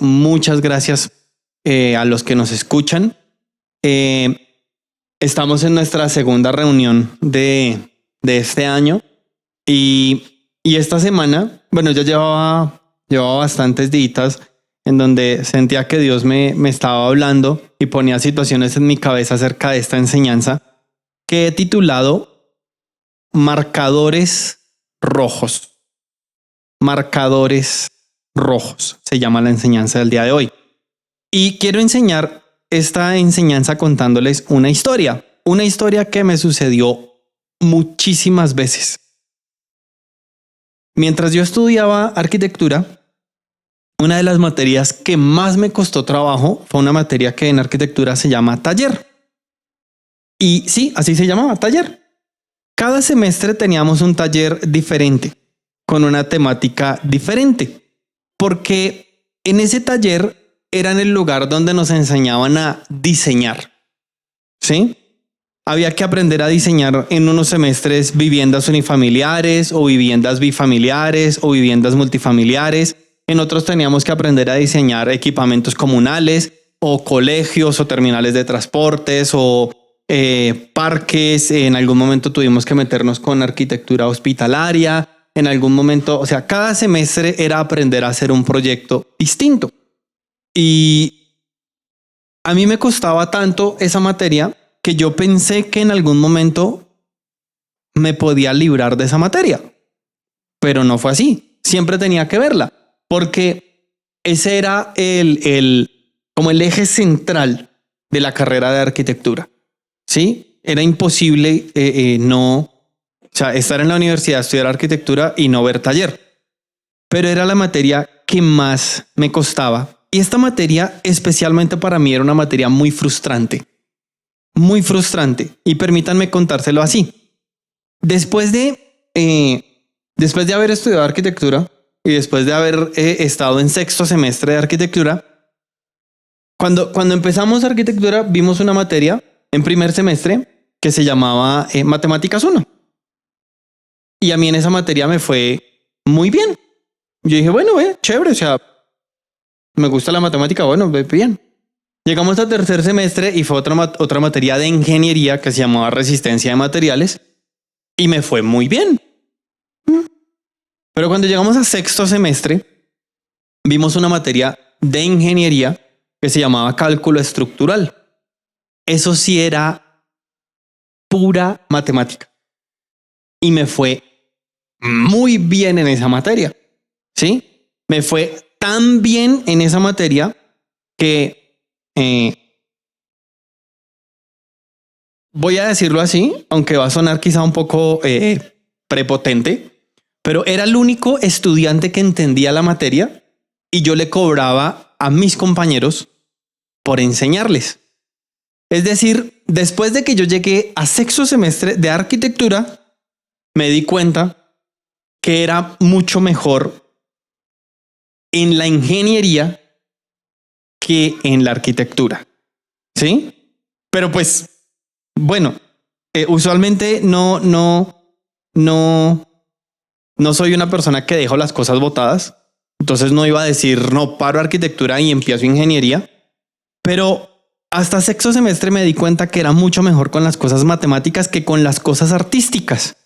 muchas gracias a los que nos escuchan. Estamos en nuestra segunda reunión de este año y esta semana, bueno, ya llevaba bastantes días en donde sentía que Dios me estaba hablando y ponía situaciones en mi cabeza acerca de esta enseñanza que he titulado Marcadores Rojos. Marcadores Rojos se llama la enseñanza del día de hoy. Y quiero enseñar esta enseñanza contándoles una historia que me sucedió muchísimas veces. Mientras yo estudiaba arquitectura, una de las materias que más me costó trabajo fue una materia que en arquitectura se llama taller. Y sí, así se llamaba, taller. Cada semestre teníamos un taller diferente, con una temática diferente, porque en ese taller era en el lugar donde nos enseñaban a diseñar. ¿Sí? Había que aprender a diseñar en unos semestres viviendas unifamiliares o viviendas bifamiliares o viviendas multifamiliares. En otros teníamos que aprender a diseñar equipamientos comunales o colegios o terminales de transportes o parques. En algún momento tuvimos que meternos con arquitectura hospitalaria. En algún momento, o sea, cada semestre era aprender a hacer un proyecto distinto. Y a mí me costaba tanto esa materia que yo pensé que en algún momento me podía librar de esa materia. Pero no fue así. Siempre tenía que verla, porque ese era como el eje central de la carrera de arquitectura. ¿Sí? Era imposible estar en la universidad, estudiar arquitectura y no ver taller. Pero era la materia que más me costaba. Y esta materia, especialmente para mí, era una materia muy frustrante. Muy frustrante. Y permítanme contárselo así. Después de haber estudiado arquitectura y después de haber estado en sexto semestre de arquitectura, cuando empezamos arquitectura, vimos una materia en primer semestre que se llamaba Matemáticas 1. Y a mí en esa materia me fue muy bien. Yo dije, bueno, chévere, o sea, me gusta la matemática, bueno, bien. Llegamos al tercer semestre y fue otra materia de ingeniería que se llamaba Resistencia de Materiales y me fue muy bien. Pero cuando llegamos a sexto semestre, vimos una materia de ingeniería que se llamaba Cálculo Estructural. Eso sí era pura matemática. Y me fue muy bien en esa materia. ¿Sí? Me fue tan bien en esa materia que voy a decirlo así, aunque va a sonar quizá un poco prepotente, pero era el único estudiante que entendía la materia y yo le cobraba a mis compañeros por enseñarles. Es decir, después de que yo llegué a sexto semestre de arquitectura, me di cuenta que era mucho mejor en la ingeniería que en la arquitectura. ¿Sí? Pero pues, bueno, usualmente no soy una persona que dejo las cosas botadas. Entonces no iba a decir, no, paro arquitectura y empiezo ingeniería. Pero hasta sexto semestre me di cuenta que era mucho mejor con las cosas matemáticas que con las cosas artísticas.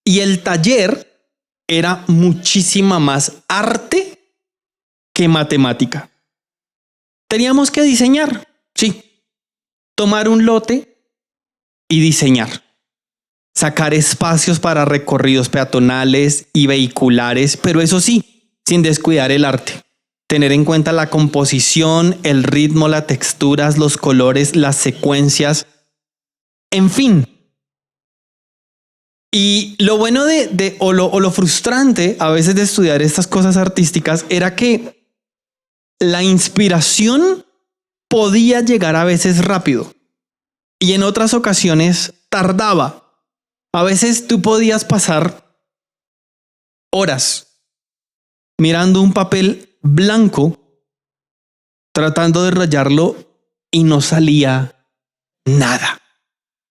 Y el taller era muchísima más arte que matemática. Teníamos que diseñar, sí, tomar un lote y diseñar, sacar espacios para recorridos peatonales y vehiculares, pero eso sí, sin descuidar el arte. Tener en cuenta la composición, el ritmo, las texturas, los colores, las secuencias, en fin. Y lo bueno o lo frustrante a veces de estudiar estas cosas artísticas era que la inspiración podía llegar a veces rápido y en otras ocasiones tardaba. A veces tú podías pasar horas mirando un papel blanco, tratando de rayarlo y no salía nada.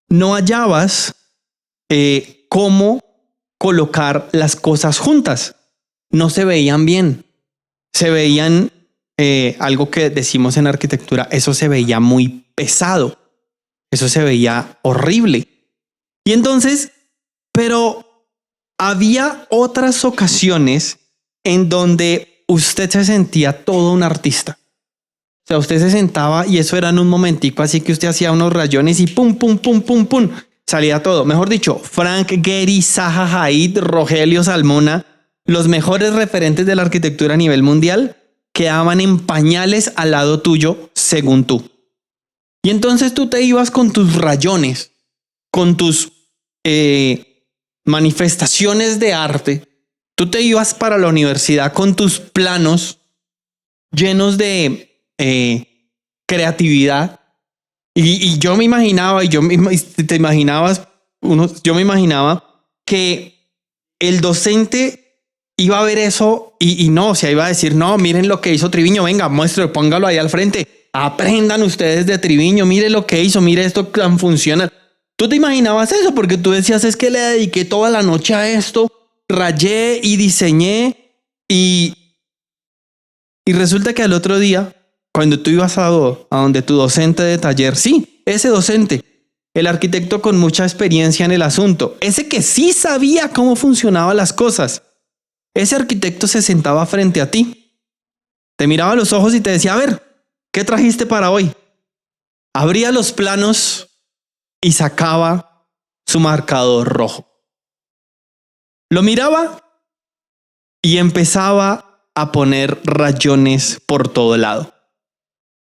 No hallabas cómo colocar las cosas juntas. No se veían bien. Se veían algo que decimos en arquitectura, eso se veía muy pesado, eso se veía horrible. Y entonces, pero había otras ocasiones en donde usted se sentía todo un artista. O sea, usted se sentaba y eso era en un momentico, así que usted hacía unos rayones y pum, pum, pum, pum, pum, salía todo. Mejor dicho, Frank Gehry, Zaha Hadid, Rogelio Salmona, los mejores referentes de la arquitectura a nivel mundial, quedaban en pañales al lado tuyo, según tú. Y entonces tú te ibas con tus rayones, con tus manifestaciones de arte. Tú te ibas para la universidad con tus planos llenos de creatividad. Y yo me imaginaba, yo me imaginaba que el docente iba a ver eso y no, o sea, iba a decir, no, miren lo que hizo Triviño, venga, muéstralo, póngalo ahí al frente, aprendan ustedes de Triviño, mire lo que hizo, mire esto tan funcional. Tú te imaginabas eso porque tú decías, es que le dediqué toda la noche a esto, rayé y diseñé y resulta que al otro día, cuando tú ibas a donde tu docente de taller, sí, ese docente, el arquitecto con mucha experiencia en el asunto, ese que sí sabía cómo funcionaban las cosas, ese arquitecto se sentaba frente a ti, te miraba a los ojos y te decía, a ver, ¿qué trajiste para hoy? Abría los planos y sacaba su marcador rojo. Lo miraba y empezaba a poner rayones por todo lado.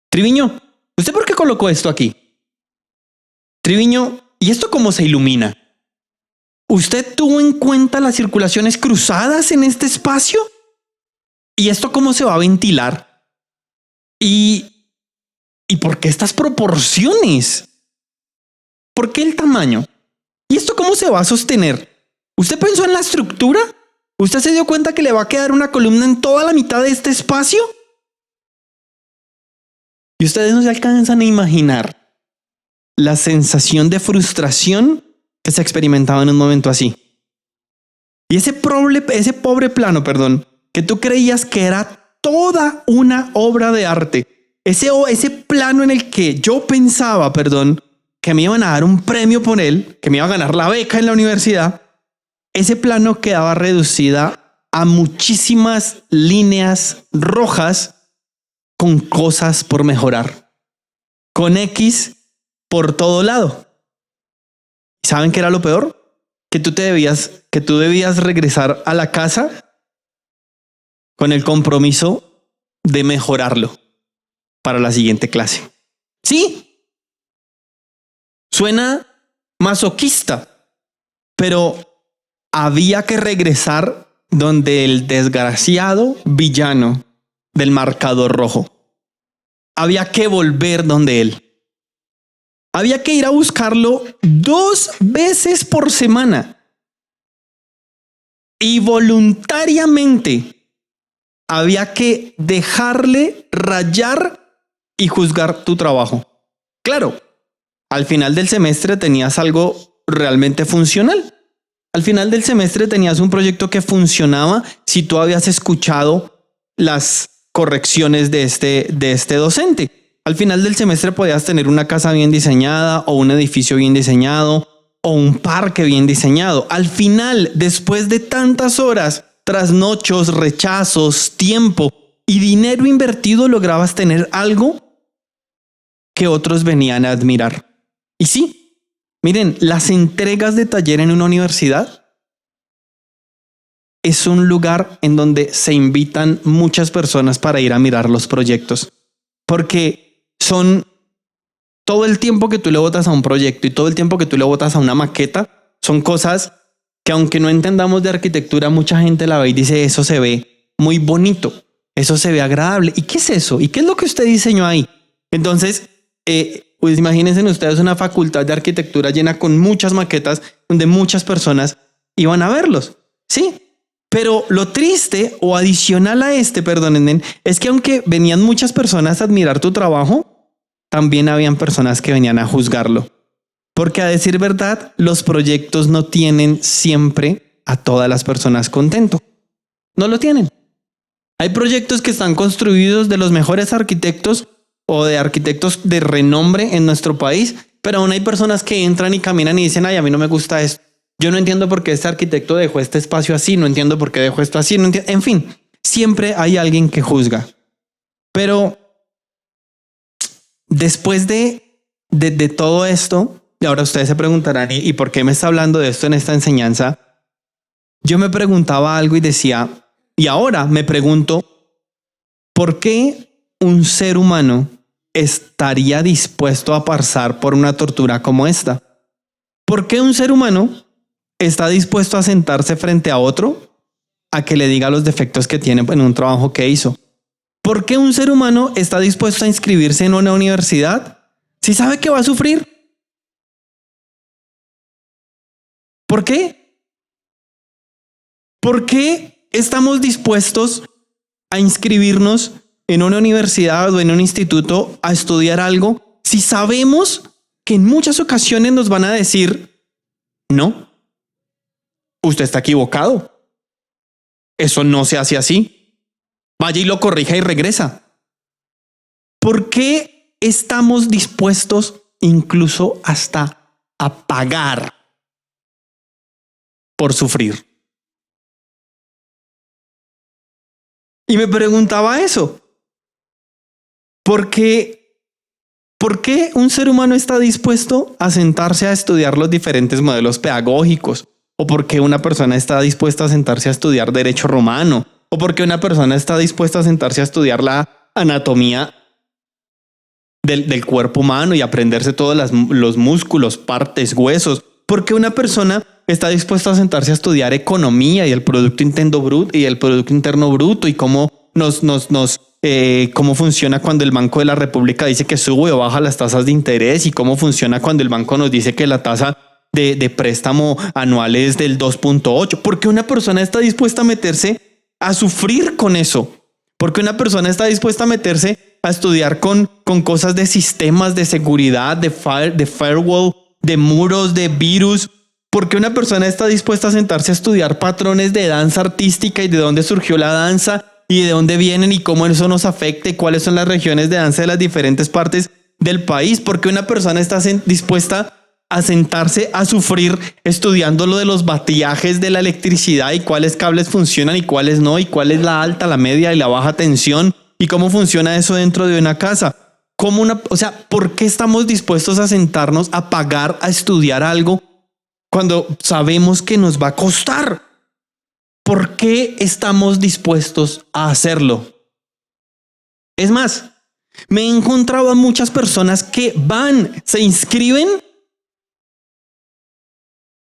Triviño, ¿usted por qué colocó esto aquí? Triviño, ¿y esto cómo se ilumina? ¿Usted tuvo en cuenta las circulaciones cruzadas en este espacio? ¿Y esto cómo se va a ventilar? ¿Y por qué estas proporciones? ¿Por qué el tamaño? ¿Y esto cómo se va a sostener? ¿Usted pensó en la estructura? ¿Usted se dio cuenta que le va a quedar una columna en toda la mitad de este espacio? Y ustedes no se alcanzan a imaginar la sensación de frustración que se experimentaba en un momento así. Y ese pobre plano, que tú creías que era toda una obra de arte, ese plano en el que yo pensaba, que me iban a dar un premio por él, que me iba a ganar la beca en la universidad, ese plano quedaba reducida a muchísimas líneas rojas con cosas por mejorar, con X por todo lado. ¿Saben qué era lo peor? Que tú debías regresar a la casa con el compromiso de mejorarlo para la siguiente clase. Sí, suena masoquista, pero había que regresar donde el desgraciado villano del marcador rojo. Había que volver donde él. Había que ir a buscarlo 2 veces por semana. Y voluntariamente había que dejarle rayar y juzgar tu trabajo. Claro, al final del semestre tenías algo realmente funcional. Al final del semestre tenías un proyecto que funcionaba si tú habías escuchado las correcciones de este docente. Al final del semestre podías tener una casa bien diseñada o un edificio bien diseñado o un parque bien diseñado. Al final, después de tantas horas, trasnochos, rechazos, tiempo y dinero invertido, lograbas tener algo que otros venían a admirar. Y sí, miren, las entregas de taller en una universidad es un lugar en donde se invitan muchas personas para ir a mirar los proyectos, porque son todo el tiempo que tú le botas a un proyecto y todo el tiempo que tú le botas a una maqueta, son cosas que aunque no entendamos de arquitectura, mucha gente la ve y dice, eso se ve muy bonito, eso se ve agradable. ¿Y qué es eso? ¿Y qué es lo que usted diseñó ahí? Entonces, pues imagínense ustedes una facultad de arquitectura llena con muchas maquetas donde muchas personas iban a verlos. Sí, pero lo triste o adicional a perdónenme, es que aunque venían muchas personas a admirar tu trabajo, también habían personas que venían a juzgarlo. Porque a decir verdad, los proyectos no tienen siempre a todas las personas contento. No lo tienen. Hay proyectos que están construidos de los mejores arquitectos o de arquitectos de renombre en nuestro país, pero aún hay personas que entran y caminan y dicen, ay, a mí no me gusta esto. Yo no entiendo por qué este arquitecto dejó este espacio así, no entiendo por qué dejó esto así, no entiendo. En fin, siempre hay alguien que juzga. Pero después de todo esto, y ahora ustedes se preguntarán, ¿y por qué me está hablando de esto en esta enseñanza? Yo me preguntaba algo y decía, y ahora me pregunto, ¿por qué un ser humano estaría dispuesto a pasar por una tortura como esta? ¿Por qué un ser humano está dispuesto a sentarse frente a otro a que le diga los defectos que tiene en un trabajo que hizo? ¿Por qué un ser humano está dispuesto a inscribirse en una universidad si sabe que va a sufrir? ¿Por qué? ¿Por qué estamos dispuestos a inscribirnos en una universidad o en un instituto a estudiar algo si sabemos que en muchas ocasiones nos van a decir, no, usted está equivocado, eso no se hace así, vaya y lo corrija y regresa? ¿Por qué estamos dispuestos incluso hasta a pagar por sufrir? Y me preguntaba eso. ¿Por qué un ser humano está dispuesto a sentarse a estudiar los diferentes modelos pedagógicos? ¿O por qué una persona está dispuesta a sentarse a estudiar derecho romano? ¿O por qué una persona está dispuesta a sentarse a estudiar la anatomía del cuerpo humano y aprenderse todos los músculos, partes, huesos? ¿Por qué una persona está dispuesta a sentarse a estudiar economía y el Producto Interno Bruto y cómo cómo funciona cuando el Banco de la República dice que sube o baja las tasas de interés y cómo funciona cuando el banco nos dice que la tasa de préstamo anual es del 2.8? ¿Por qué una persona está dispuesta a meterse a sufrir con eso? ¿Por qué una persona está dispuesta a meterse a estudiar con cosas de sistemas de seguridad, de firewall, de muros, de virus? ¿Por qué una persona está dispuesta a sentarse a estudiar patrones de danza artística y de dónde surgió la danza y de dónde vienen y cómo eso nos afecta y cuáles son las regiones de danza de las diferentes partes del país? ¿Por qué una persona está dispuesta a sentarse a sufrir estudiando lo de los batiajes de la electricidad y cuáles cables funcionan y cuáles no, y cuál es la alta, la media y la baja tensión y cómo funciona eso dentro de una casa? ¿Por qué estamos dispuestos a sentarnos a pagar a estudiar algo cuando sabemos que nos va a costar? ¿Por qué estamos dispuestos a hacerlo? Es más, me he encontrado a muchas personas que se inscriben,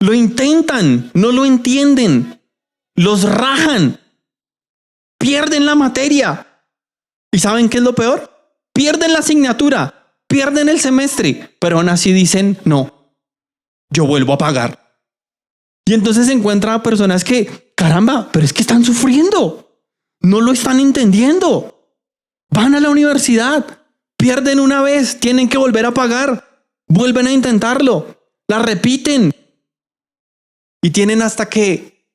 lo intentan, no lo entienden, los rajan, pierden la materia. ¿Y saben qué es lo peor? Pierden la asignatura, pierden el semestre, pero aún así dicen, no, yo vuelvo a pagar. Y entonces se encuentran a personas que, caramba, pero es que están sufriendo, no lo están entendiendo. Van a la universidad, pierden una vez, tienen que volver a pagar, vuelven a intentarlo, la repiten y tienen hasta que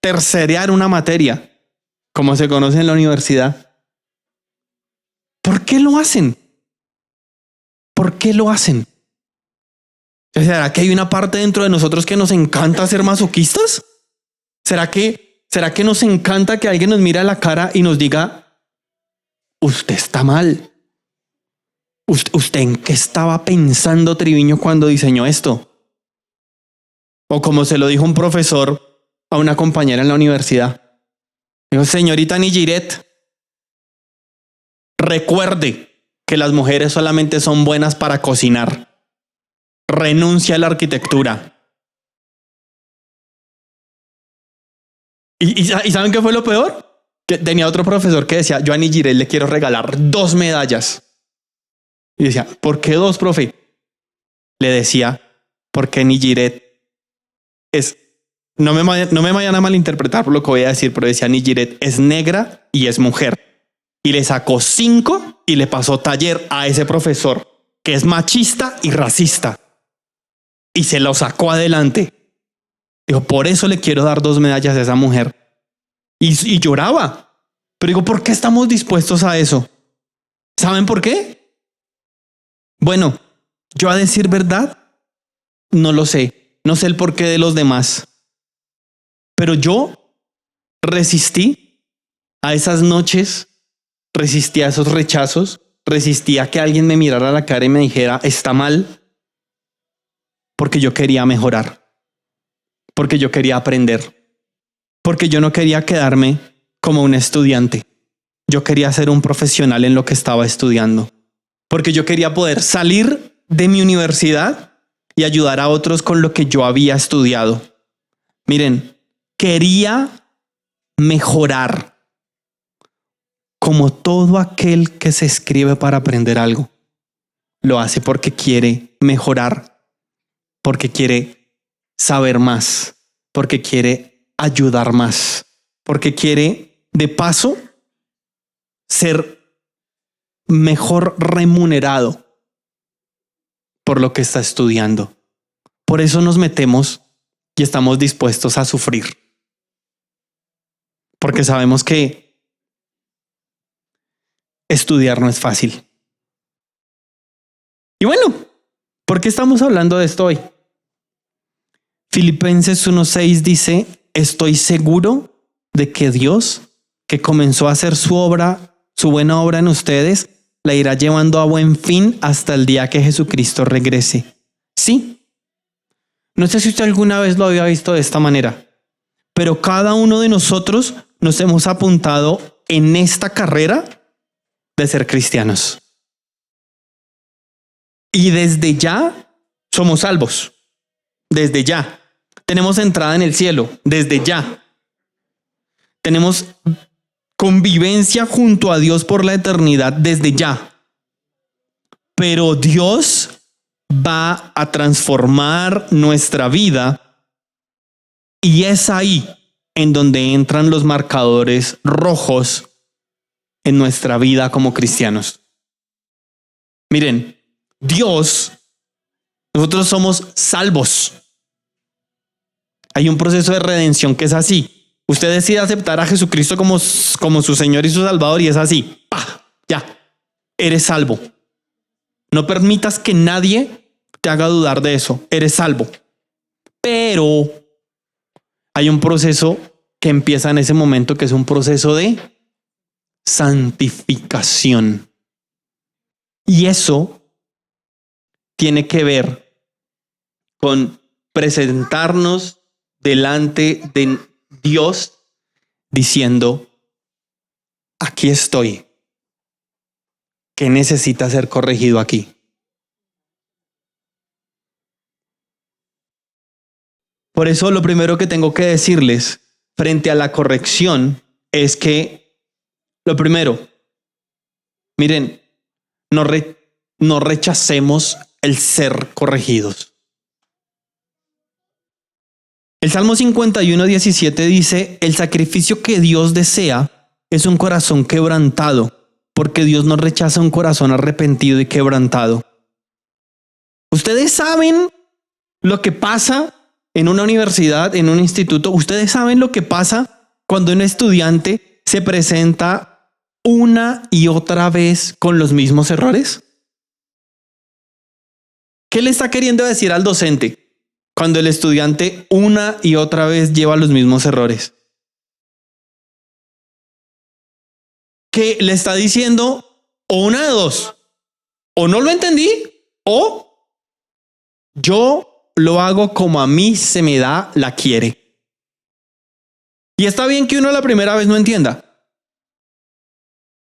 tercerear una materia, como se conoce en la universidad. ¿Por qué lo hacen? ¿Por qué lo hacen? ¿Será que hay una parte dentro de nosotros que nos encanta ser masoquistas? ¿Será que nos encanta que alguien nos mire a la cara y nos diga, usted está mal? ¿Usted en qué estaba pensando, Triviño, cuando diseñó esto? O como se lo dijo un profesor a una compañera en la universidad. Dijo, señorita Nijiret, recuerde que las mujeres solamente son buenas para cocinar. Renuncia a la arquitectura. ¿Y saben qué fue lo peor? Que tenía otro profesor que decía, yo a Nijiret le quiero regalar 2 medallas. Y decía, ¿por qué 2, profe? Le decía, porque Nijiret no me vayan a malinterpretar por lo que voy a decir, pero decía, Nijiret es negra y es mujer. Y le sacó 5 y le pasó taller a ese profesor que es machista y racista. Y se lo sacó adelante. Dijo, por eso le quiero dar 2 medallas a esa mujer. Y lloraba. Pero digo, ¿por qué estamos dispuestos a eso? ¿Saben por qué? Bueno, yo a decir verdad, no lo sé. No sé el porqué de los demás. Pero yo resistí a esas noches, resistí a esos rechazos, resistí a que alguien me mirara a la cara y me dijera, está mal, porque yo quería mejorar, porque yo quería aprender, porque yo no quería quedarme como un estudiante. Yo quería ser un profesional en lo que estaba estudiando, porque yo quería poder salir de mi universidad y ayudar a otros con lo que yo había estudiado. Miren, quería mejorar, como todo aquel que se escribe para aprender algo. Lo hace porque quiere mejorar, porque quiere saber más, porque quiere ayudar más, porque quiere, de paso, ser mejor remunerado por lo que está estudiando. Por eso nos metemos y estamos dispuestos a sufrir. Porque sabemos que estudiar no es fácil. Y bueno, ¿por qué estamos hablando de esto hoy? Filipenses 1:6 dice, estoy seguro de que Dios, que comenzó a hacer su obra, su buena obra en ustedes, la irá llevando a buen fin hasta el día que Jesucristo regrese. Sí. No sé si usted alguna vez lo había visto de esta manera, pero cada uno de nosotros nos hemos apuntado en esta carrera de ser cristianos. Y desde ya somos salvos. Desde ya. Tenemos entrada en el cielo. Desde ya. Tenemos convivencia junto a Dios por la eternidad. Desde ya. Pero Dios va a transformar nuestra vida. Y es ahí en donde entran los marcadores rojos en nuestra vida como cristianos. Miren. Dios, nosotros somos salvos. Hay un proceso de redención que es así. Usted decide aceptar a Jesucristo como su Señor y su Salvador y es así. ¡Pah! Ya, eres salvo. No permitas que nadie te haga dudar de eso. Eres salvo. Pero hay un proceso que empieza en ese momento que es un proceso de santificación. Y eso tiene que ver con presentarnos delante de Dios diciendo, aquí estoy. ¿Qué necesita ser corregido aquí? Por eso lo primero que tengo que decirles frente a la corrección es que, lo primero, miren, no rechacemos el ser corregidos. El Salmo 51:17 dice, el sacrificio que Dios desea es un corazón quebrantado, porque Dios no rechaza un corazón arrepentido y quebrantado. Ustedes saben lo que pasa en una universidad, en un instituto. Ustedes saben lo que pasa cuando un estudiante se presenta una y otra vez con los mismos errores. ¿Qué le está queriendo decir al docente cuando el estudiante una y otra vez lleva los mismos errores? Que le está diciendo o una de dos, o no lo entendí o yo lo hago como a mí se me da la quiere. Y está bien que uno la primera vez no entienda,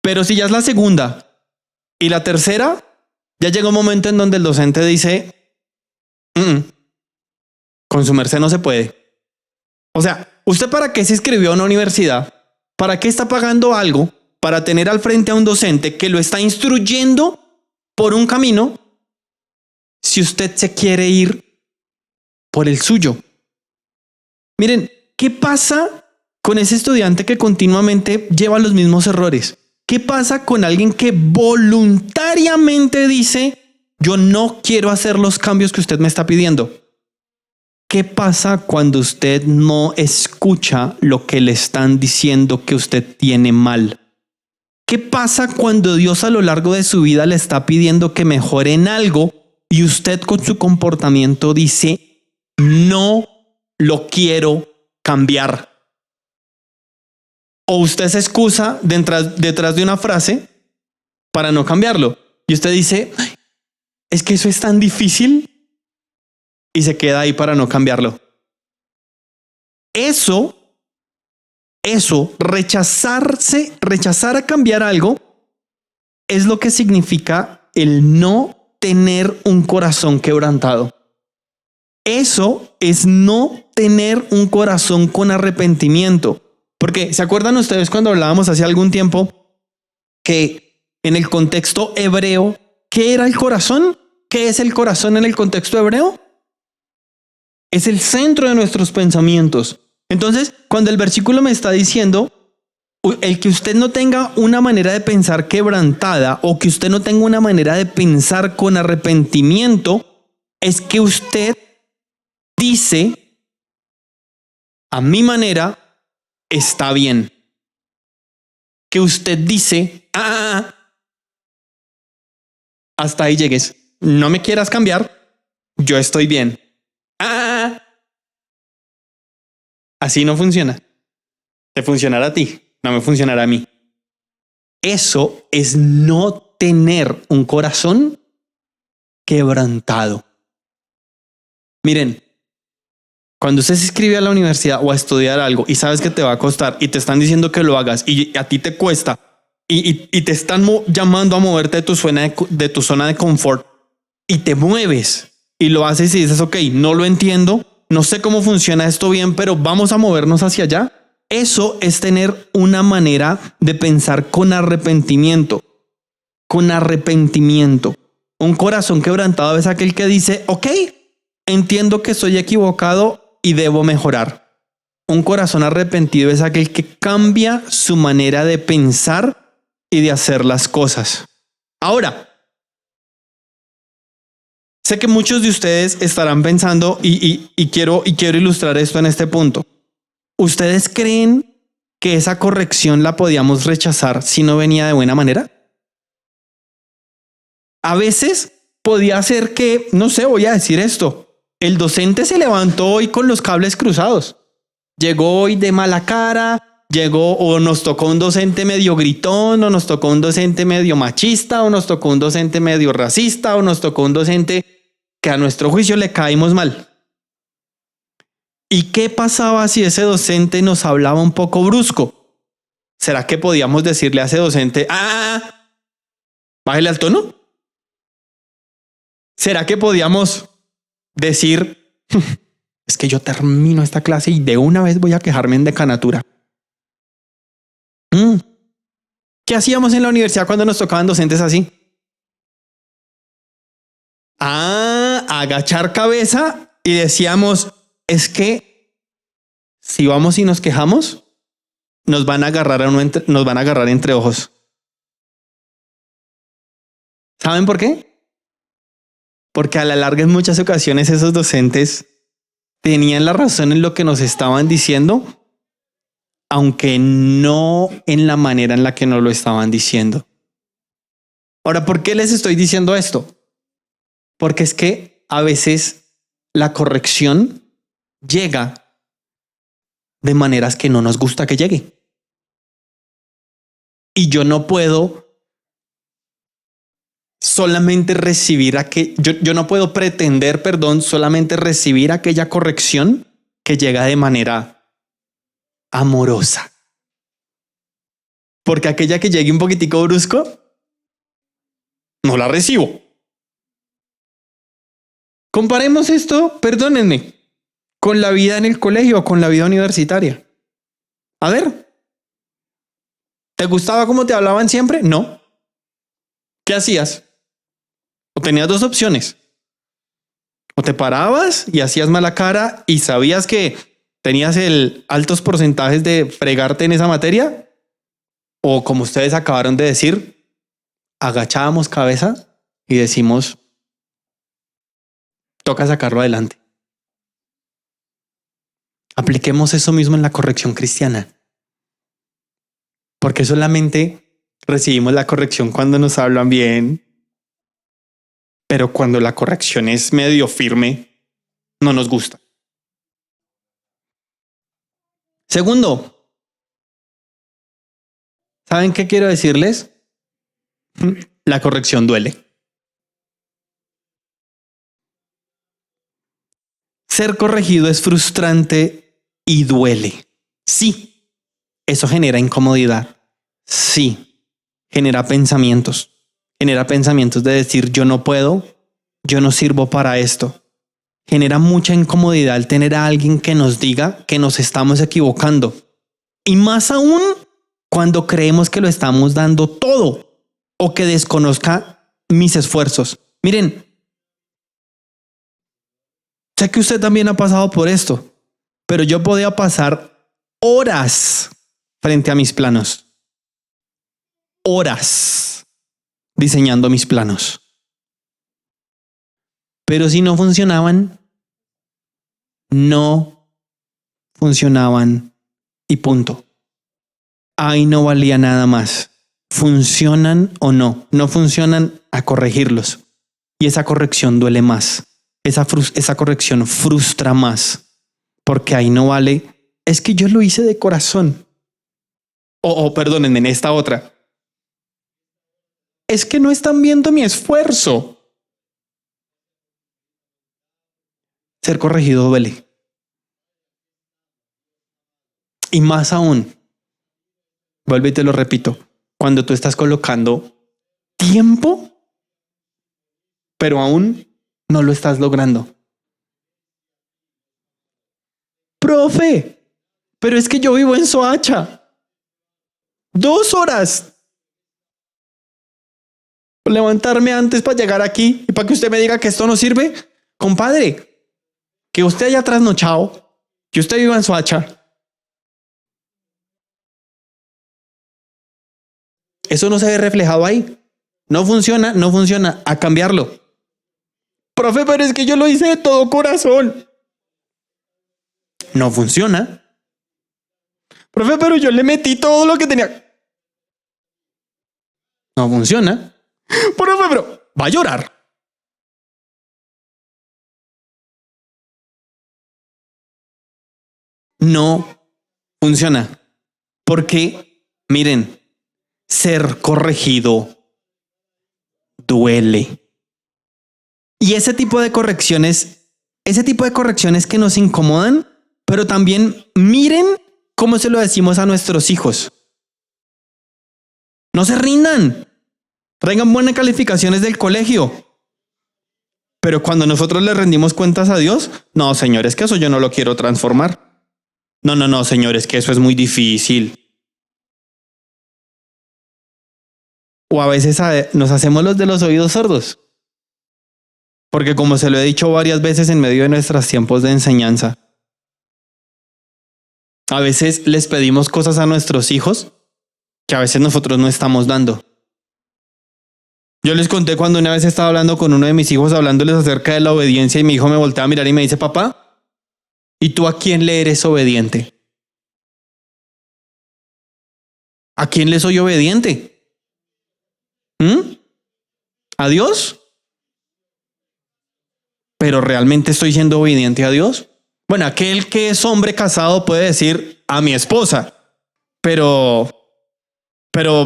pero si ya es la segunda y la tercera, ya llega un momento en donde el docente dice, con su merced no se puede. O sea, ¿usted para qué se inscribió a una universidad? ¿Para qué está pagando algo para tener al frente a un docente que lo está instruyendo por un camino si usted se quiere ir por el suyo? Miren, ¿qué pasa con ese estudiante que continuamente lleva los mismos errores? ¿Qué pasa con alguien que voluntariamente dice, yo no quiero hacer los cambios que usted me está pidiendo? ¿Qué pasa cuando usted no escucha lo que le están diciendo que usted tiene mal? ¿Qué pasa cuando Dios a lo largo de su vida le está pidiendo que mejore en algo y usted con su comportamiento dice, no lo quiero cambiar? O usted se excusa detrás de una frase para no cambiarlo. Y usted dice, es que eso es tan difícil, y se queda ahí para no cambiarlo. Rechazar a cambiar algo es lo que significa el no tener un corazón quebrantado. Eso es no tener un corazón con arrepentimiento. Porque ¿se acuerdan ustedes cuando hablábamos hace algún tiempo que en el contexto hebreo, ¿qué era el corazón? ¿Qué es el corazón en el contexto hebreo? Es el centro de nuestros pensamientos. Entonces, cuando el versículo me está diciendo el que usted no tenga una manera de pensar quebrantada o que usted no tenga una manera de pensar con arrepentimiento, es que usted dice, a mi manera está bien. Que usted dice, hasta ahí llegues. No me quieras cambiar, yo estoy bien. Así no funciona. Te funcionará a ti, no me funcionará a mí. Eso es no tener un corazón quebrantado. Miren, cuando usted se inscribe a la universidad o a estudiar algo y sabes que te va a costar y te están diciendo que lo hagas y a ti te cuesta y te están llamando a moverte de tu zona de confort y te mueves y lo haces y dices, ok, no lo entiendo, no sé cómo funciona esto bien, pero vamos a movernos hacia allá. Eso es tener una manera de pensar con arrepentimiento. Con arrepentimiento. Un corazón quebrantado es aquel que dice, ok, entiendo que estoy equivocado y debo mejorar. Un corazón arrepentido es aquel que cambia su manera de pensar y de hacer las cosas. Ahora, sé que muchos de ustedes estarán pensando y quiero ilustrar esto en este punto. ¿Ustedes creen que esa corrección la podíamos rechazar si no venía de buena manera? A veces podía ser que, no sé, voy a decir esto. El docente se levantó hoy con los cables cruzados. Llegó hoy de mala cara, llegó o nos tocó un docente medio gritón, o nos tocó un docente medio machista, o nos tocó un docente medio racista, o nos tocó un docente que a nuestro juicio le caímos mal. ¿Y qué pasaba si ese docente nos hablaba un poco brusco? ¿Será que podíamos decirle a ese docente, bájale al tono? ¿Será que podíamos decir, es que yo termino esta clase y de una vez voy a quejarme en decanatura? ¿Qué hacíamos en la universidad cuando nos tocaban docentes así? Agachar cabeza y decíamos, es que si vamos y nos quejamos, nos van a agarrar entre ojos. ¿Saben por qué? Porque a la larga en muchas ocasiones esos docentes tenían la razón en lo que nos estaban diciendo, aunque no en la manera en la que nos lo estaban diciendo. Ahora, ¿por qué les estoy diciendo esto? Porque es que a veces la corrección llega de maneras que no nos gusta que llegue. Y yo no puedo solamente recibir yo no puedo pretender, solamente recibir aquella corrección que llega de manera amorosa. Porque aquella que llegue un poquitico brusco, no la recibo. Comparemos esto, perdónenme, con la vida en el colegio o con la vida universitaria. A ver, ¿te gustaba cómo te hablaban siempre? No. ¿Qué hacías? O tenías dos opciones. O te parabas y hacías mala cara y sabías que tenías altos porcentajes de fregarte en esa materia. O como ustedes acabaron de decir, agachábamos cabeza y decimos, toca sacarlo adelante. Apliquemos eso mismo en la corrección cristiana. Porque solamente Recibimos la corrección cuando nos hablan bien, pero cuando la corrección es medio firme, no nos gusta. Segundo, ¿saben qué quiero decirles? La corrección duele. Ser corregido es frustrante y duele. Sí, eso genera incomodidad. Sí, genera pensamientos. Genera pensamientos de decir yo no puedo, yo no sirvo para esto. Genera mucha incomodidad el tener a alguien que nos diga que nos estamos equivocando. Y más aún cuando creemos que lo estamos dando todo o que desconozca mis esfuerzos. Miren, sé que usted también ha pasado por esto, pero yo podía pasar horas frente a mis planos. Horas diseñando mis planos. Pero si no funcionaban, no funcionaban y punto. Ahí no valía nada más. ¿Funcionan o no? No funcionan, a corregirlos. Y esa corrección duele más. Esa corrección frustra más. Porque ahí no vale. Es que yo lo hice de corazón. Perdónenme, en esta otra. Es que no están viendo mi esfuerzo. Ser corregido duele. Y más aún, vuelvo y te lo repito, cuando tú estás colocando tiempo, pero aún no lo estás logrando. Profe, pero es que yo vivo en Soacha. 2 horas. Levantarme antes para llegar aquí y para que usted me diga que esto no sirve. Compadre, que usted haya trasnochado, que usted viva en Soacha. Eso no se ve reflejado ahí. No funciona, no funciona. A cambiarlo. Profe, pero es que yo lo hice de todo corazón. No funciona. Profe, pero yo le metí todo lo que tenía. No funciona. Profe, pero va a llorar. No funciona. Porque, miren, ser corregido duele. Y ese tipo de correcciones que nos incomodan, pero también miren cómo se lo decimos a nuestros hijos. No se rindan. Traigan buenas calificaciones del colegio. Pero cuando nosotros le rendimos cuentas a Dios, no, señores, que eso yo no lo quiero transformar. No, señores, que eso es muy difícil. O a veces nos hacemos los de los oídos sordos. Porque como se lo he dicho varias veces en medio de nuestros tiempos de enseñanza, a veces les pedimos cosas a nuestros hijos que a veces nosotros no estamos dando. Yo les conté cuando una vez estaba hablando con uno de mis hijos, hablándoles acerca de la obediencia, y mi hijo me voltea a mirar y me dice, papá, ¿y tú a quién le eres obediente? ¿A quién le soy obediente? ¿A Dios? ¿Pero realmente estoy siendo obediente a Dios? Bueno, aquel que es hombre casado puede decir a mi esposa, pero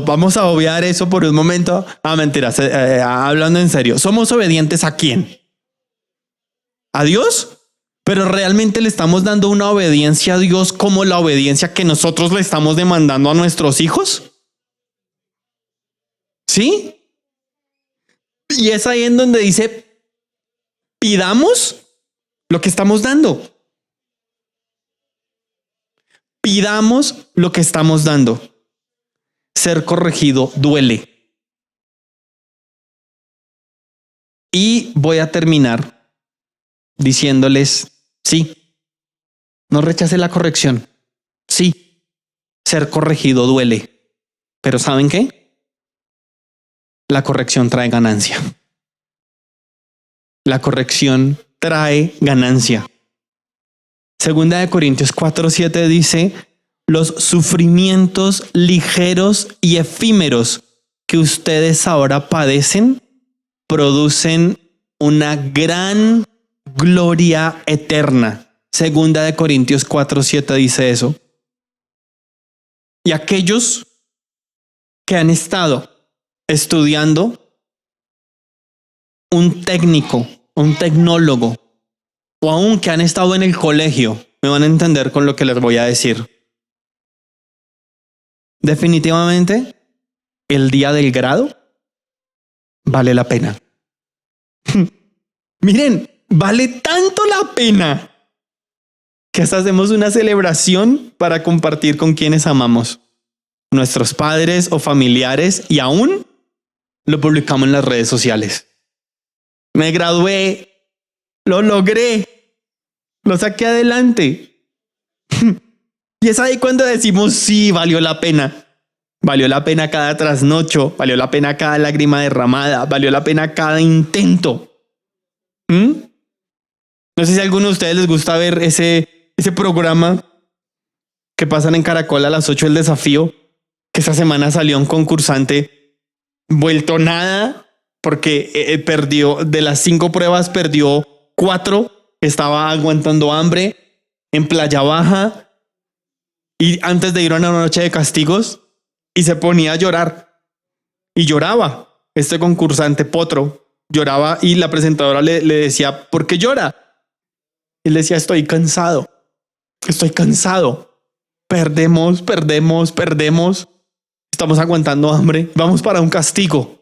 vamos a obviar eso por un momento. Mentiras, hablando en serio, ¿somos obedientes a quién? ¿A Dios? Pero realmente le estamos dando una obediencia a Dios como la obediencia que nosotros le estamos demandando a nuestros hijos. ¿Sí? Y es ahí en donde dice, pidamos lo que estamos dando. Pidamos lo que estamos dando. Ser corregido duele. Y voy a terminar diciéndoles, sí, no rechace la corrección. Sí, ser corregido duele. Pero ¿saben qué? La corrección trae ganancia. La corrección trae ganancia. Segunda de Corintios 4:7 dice, los sufrimientos ligeros y efímeros que ustedes ahora padecen producen una gran gloria eterna. Segunda de Corintios 4:7 dice eso. Y aquellos que han estado estudiando un técnico, un tecnólogo, o aún que han estado en el colegio, me van a entender con lo que les voy a decir. Definitivamente, el día del grado vale la pena. Miren, vale tanto la pena que hasta hacemos una celebración para compartir con quienes amamos, nuestros padres o familiares, y aún lo publicamos en las redes sociales. Me gradué, lo logré, lo saqué adelante. Y es ahí cuando decimos, sí, valió la pena. Valió la pena cada trasnocho, valió la pena cada lágrima derramada, valió la pena cada intento. No sé si a alguno de ustedes les gusta ver ese programa que pasan en Caracol a las 8, el desafío, que esta semana salió un concursante vuelto nada porque perdió, de las 5 pruebas perdió 4, estaba aguantando hambre en Playa Baja y antes de ir a una noche de castigos y se ponía a llorar y lloraba. Este concursante Potro lloraba y la presentadora le decía, ¿por qué llora? Y él decía, estoy cansado. Perdemos. Estamos aguantando hambre. Vamos para un castigo.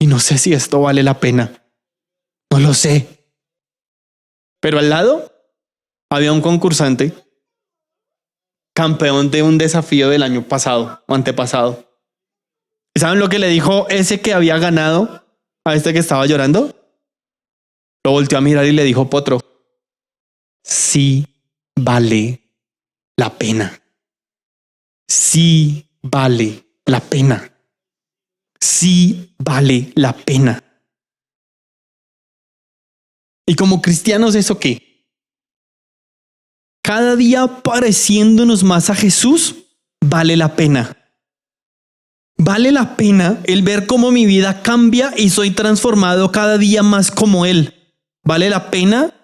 Y no sé si esto vale la pena. No lo sé. Pero al lado había un concursante campeón de un desafío del año pasado o antepasado. ¿Saben lo que le dijo ese que había ganado a este que estaba llorando? Lo volteó a mirar y le dijo, Potro, sí vale la pena. Sí vale la pena. Sí vale la pena. Y como cristianos, ¿eso qué? Cada día pareciéndonos más a Jesús, vale la pena. Vale la pena el ver cómo mi vida cambia y soy transformado cada día más como Él. Vale la pena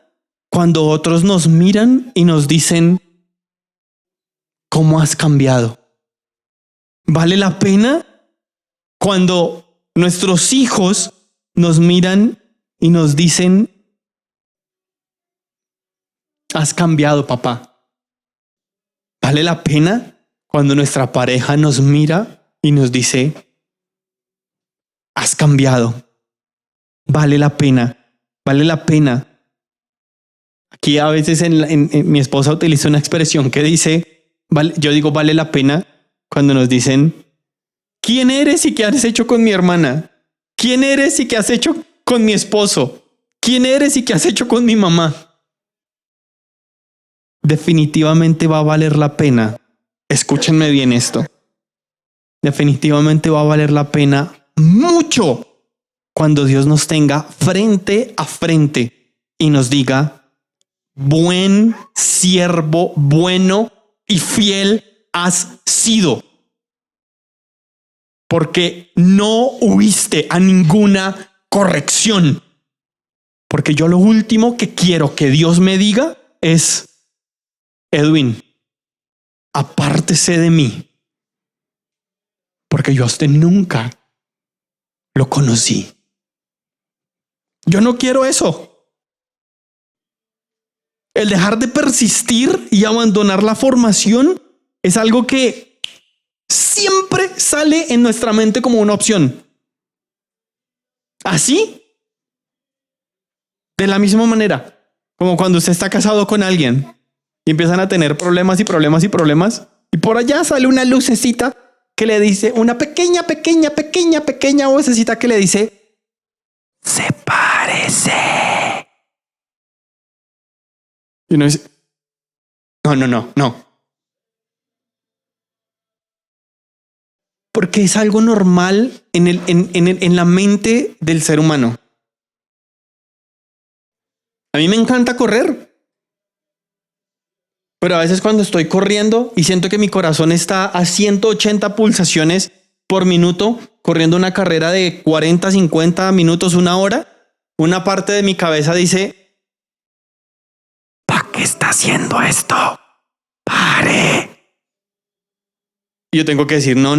cuando otros nos miran y nos dicen, ¿cómo has cambiado? Vale la pena cuando nuestros hijos nos miran y nos dicen, has cambiado, papá. Vale la pena cuando nuestra pareja nos mira y nos dice, has cambiado. Vale la pena. Aquí a veces mi esposa utiliza una expresión que dice, yo digo vale la pena cuando nos dicen, ¿quién eres y qué has hecho con mi hermana? ¿Quién eres y qué has hecho con mi esposo? ¿Quién eres y qué has hecho con mi mamá? Definitivamente va a valer la pena. Escúchenme bien esto. Definitivamente va a valer la pena mucho cuando Dios nos tenga frente a frente y nos diga, buen siervo, bueno y fiel has sido, porque no huiste a ninguna corrección. Porque yo lo último que quiero que Dios me diga es, Edwin, apártese de mí, porque yo a usted nunca lo conocí. Yo no quiero eso. El dejar de persistir y abandonar la formación es algo que siempre sale en nuestra mente como una opción. Así, de la misma manera, como cuando usted está casado con alguien y empiezan a tener problemas y por allá sale una lucecita que le dice, una pequeña vocecita que le dice, sepárese. Y uno dice, no. Porque es algo normal en la mente del ser humano. A mí me encanta correr. Pero a veces cuando estoy corriendo y siento que mi corazón está a 180 pulsaciones por minuto, corriendo una carrera de 40, 50 minutos, una hora, una parte de mi cabeza dice, ¿para qué está haciendo esto? ¡Pare! Y yo tengo que decir, no,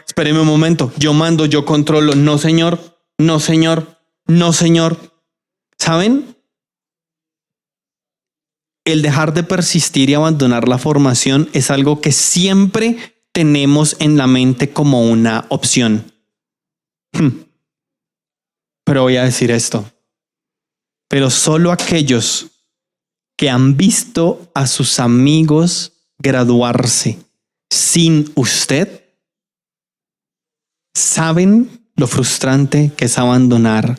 espéreme un momento, yo mando, yo controlo, no señor, no señor, no señor. ¿Saben? El dejar de persistir y abandonar la formación es algo que siempre tenemos en la mente como una opción. Pero voy a decir esto. Pero solo aquellos que han visto a sus amigos graduarse sin usted saben lo frustrante que es abandonar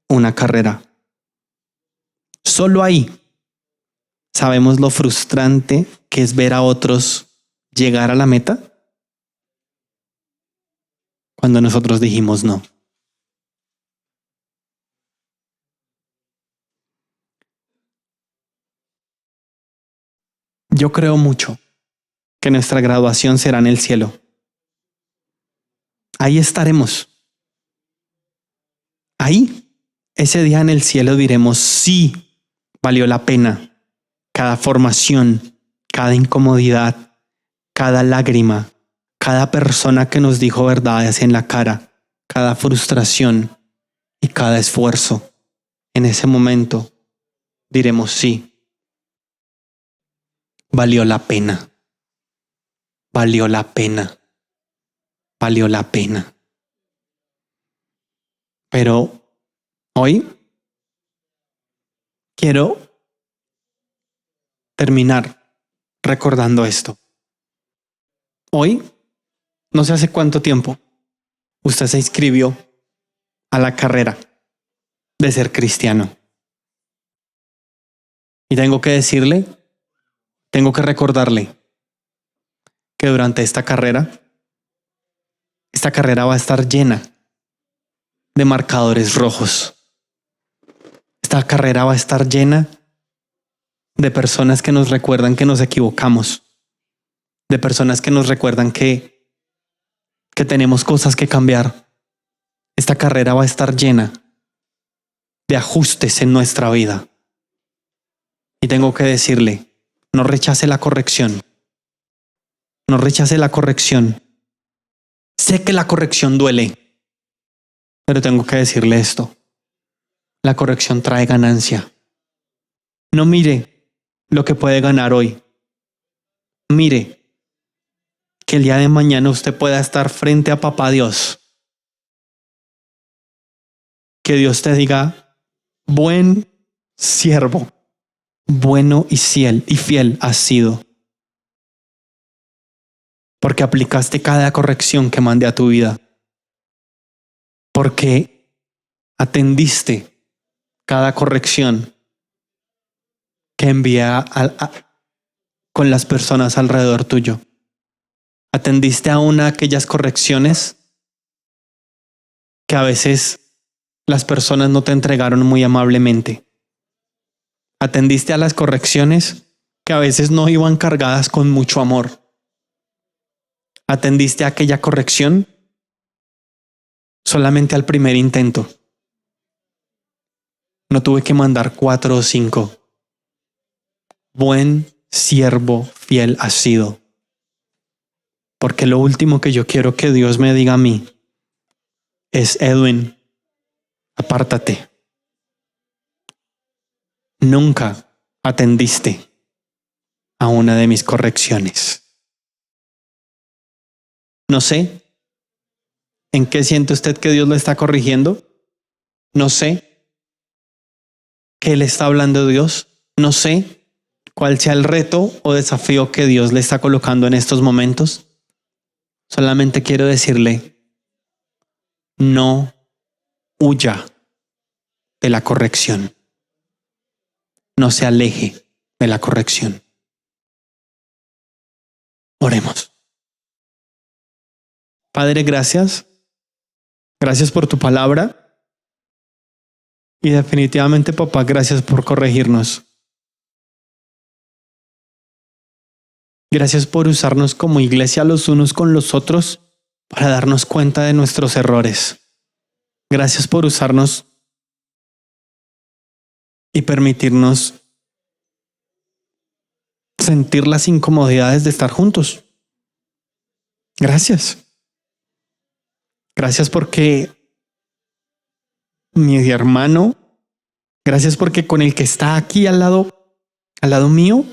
una carrera. Solo ahí sabemos lo frustrante que es ver a otros llegar a la meta cuando nosotros dijimos no. Yo creo mucho que nuestra graduación será en el cielo. Ahí estaremos. Ahí, ese día en el cielo diremos, sí, valió la pena. Cada formación, cada incomodidad, cada lágrima, cada persona que nos dijo verdades en la cara, cada frustración y cada esfuerzo. En ese momento diremos, sí, valió la pena. Valió la pena. Valió la pena. Pero hoy quiero terminar recordando esto. Hoy, no sé hace cuánto tiempo, usted se inscribió a la carrera de ser cristiano. Y tengo que decirle, tengo que recordarle que durante esta carrera va a estar llena de marcadores rojos. Esta carrera va a estar llena de personas que nos recuerdan que nos equivocamos, de personas que nos recuerdan que tenemos cosas que cambiar. Esta carrera va a estar llena de ajustes en nuestra vida. Y tengo que decirle, no rechace la corrección. No rechace la corrección. Sé que la corrección duele, pero tengo que decirle esto. La corrección trae ganancia. No mire lo que puede ganar hoy. Mire que el día de mañana usted pueda estar frente a Papá Dios. Que Dios te diga, buen siervo, bueno y fiel has sido. Porque aplicaste cada corrección que mandé a tu vida. Porque atendiste cada corrección que envié con las personas alrededor tuyo. Atendiste a aquellas correcciones que a veces las personas no te entregaron muy amablemente. Atendiste a las correcciones que a veces no iban cargadas con mucho amor. Atendiste a aquella corrección solamente al primer intento. No tuve que mandar 4 o 5. Buen siervo fiel has sido. Porque lo último que yo quiero que Dios me diga a mí es, Edwin, apártate. Nunca atendiste a una de mis correcciones. No sé en qué siente usted que Dios lo está corrigiendo. No sé qué le está hablando Dios. No sé cuál sea el reto o desafío que Dios le está colocando en estos momentos. Solamente quiero decirle, no huya de la corrección. No se aleje de la corrección. Oremos. Padre, gracias. Gracias por tu palabra. Y definitivamente, papá, gracias por corregirnos. Gracias por usarnos como iglesia los unos con los otros para darnos cuenta de nuestros errores. Gracias por usarnos y permitirnos sentir las incomodidades de estar juntos. Gracias. Gracias porque mi hermano, gracias porque con el que está aquí al lado mío,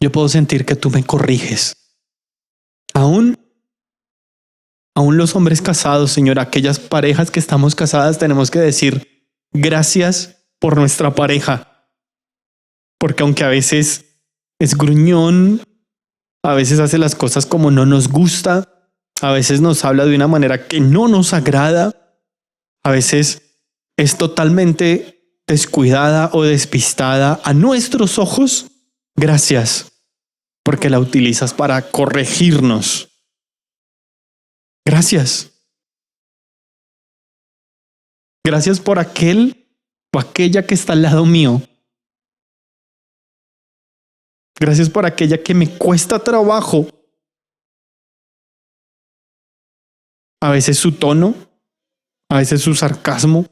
yo puedo sentir que tú me corriges. Aún los hombres casados, Señor, aquellas parejas que estamos casadas, tenemos que decir gracias por nuestra pareja. Porque aunque a veces es gruñón, a veces hace las cosas como no nos gusta, a veces nos habla de una manera que no nos agrada, a veces es totalmente descuidada o despistada a nuestros ojos. Gracias, porque la utilizas para corregirnos. Gracias. Gracias por aquel o aquella que está al lado mío. Gracias por aquella que me cuesta trabajo. A veces su tono, a veces su sarcasmo.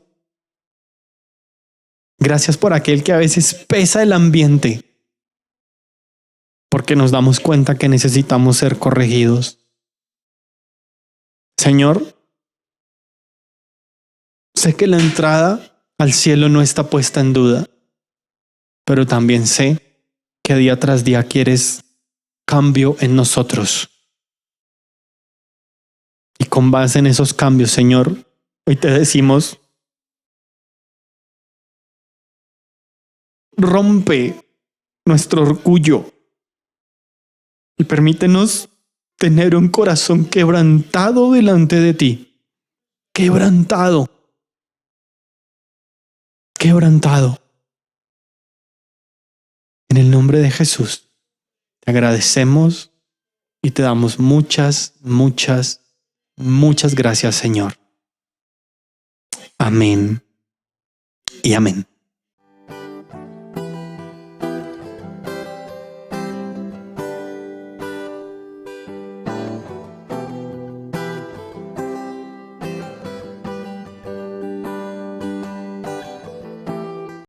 Gracias por aquel que a veces pesa el ambiente, porque nos damos cuenta que necesitamos ser corregidos. Señor, sé que la entrada al cielo no está puesta en duda, pero también sé que día tras día quieres cambio en nosotros. Y con base en esos cambios, Señor, hoy te decimos, rompe nuestro orgullo y permítenos tener un corazón quebrantado delante de ti. Quebrantado. Quebrantado. En el nombre de Jesús, te agradecemos y te damos muchas gracias, Señor. Amén y amén.